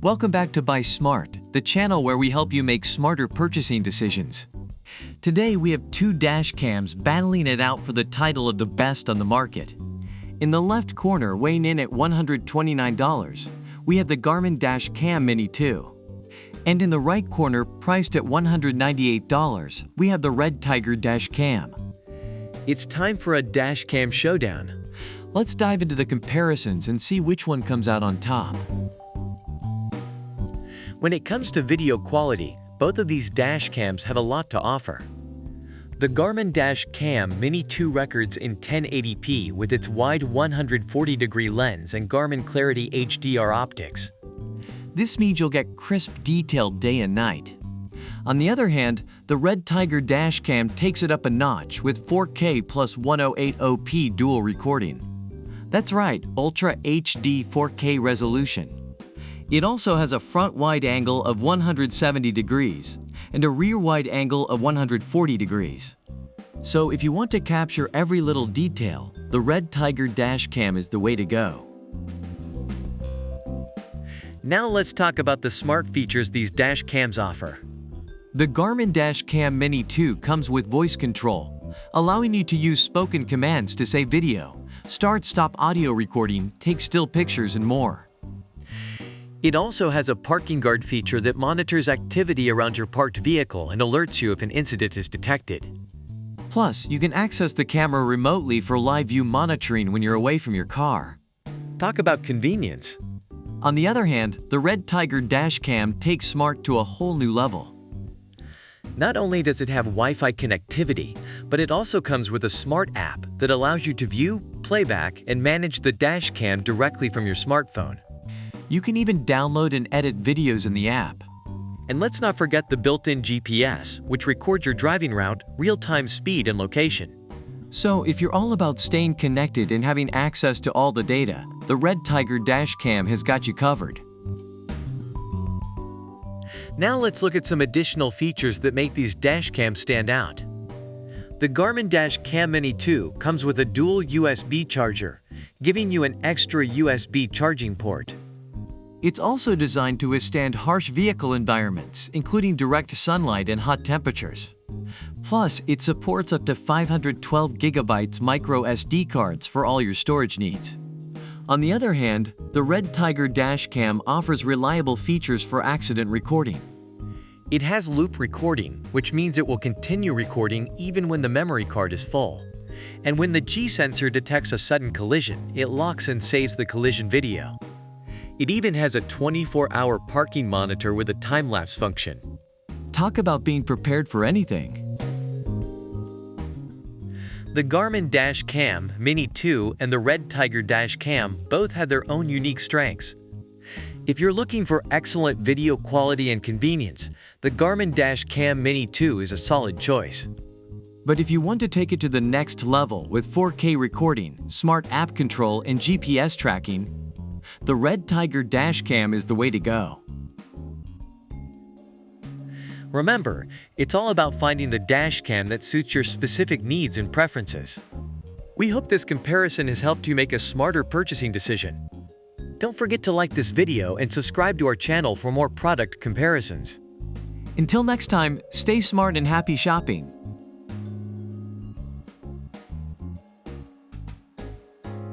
Welcome back to Buy Smart, the channel where we help you make smarter purchasing decisions. Today we have two dash cams battling it out for the title of the best on the market. In the left corner, weighing in at $129, we have the Garmin Dash Cam Mini 2. And in the right corner, priced at $198, we have the REDTIGER Dash Cam. It's time for a dash cam showdown. Let's dive into the comparisons and see which one comes out on top. When it comes to video quality, both of these dash cams have a lot to offer. The Garmin Dash Cam Mini 2 records in 1080p with its wide 140-degree lens and Garmin Clarity HDR optics. This means you'll get crisp detail day and night. On the other hand, the REDTIGER Dash Cam takes it up a notch with 4K plus 1080p dual recording. That's right, Ultra HD 4K resolution. It also has a front wide angle of 170 degrees and a rear wide angle of 140 degrees. So if you want to capture every little detail, the REDTIGER Dash Cam is the way to go. Now let's talk about the smart features these dash cams offer. The Garmin Dash Cam Mini 2 comes with voice control, allowing you to use spoken commands to save video, start-stop audio recording, take still pictures, and more. It also has a parking guard feature that monitors activity around your parked vehicle and alerts you if an incident is detected. Plus, you can access the camera remotely for live view monitoring when you're away from your car. Talk about convenience. On the other hand, the REDTIGER Dash Cam takes smart to a whole new level. Not only does it have Wi-Fi connectivity, but it also comes with a smart app that allows you to view, playback, and manage the dash cam directly from your smartphone. You can even download and edit videos in the app. And let's not forget the built-in GPS, which records your driving route, real-time speed, and location. So if you're all about staying connected and having access to all the data, the REDTIGER Dash Cam has got you covered. Now let's look at some additional features that make these dash cams stand out. The Garmin Dash Cam Mini 2 comes with a dual USB charger, giving you an extra USB charging port. It's also designed to withstand harsh vehicle environments, including direct sunlight and hot temperatures. Plus, it supports up to 512 GB micro SD cards for all your storage needs. On the other hand, the REDTIGER Dash Cam offers reliable features for accident recording. It has loop recording, which means it will continue recording even when the memory card is full. And when the G sensor detects a sudden collision, it locks and saves the collision video. It even has a 24-hour parking monitor with a time-lapse function. Talk about being prepared for anything. The Garmin Dash Cam Mini 2 and the REDTIGER Dash Cam both have their own unique strengths. If you're looking for excellent video quality and convenience, the Garmin Dash Cam Mini 2 is a solid choice. But if you want to take it to the next level with 4K recording, smart app control, and GPS tracking, the REDTIGER Dash Cam is the way to go. Remember, it's all about finding the dash cam that suits your specific needs and preferences. We hope this comparison has helped you make a smarter purchasing decision. Don't forget to like this video and subscribe to our channel for more product comparisons. Until next time, stay smart and happy shopping.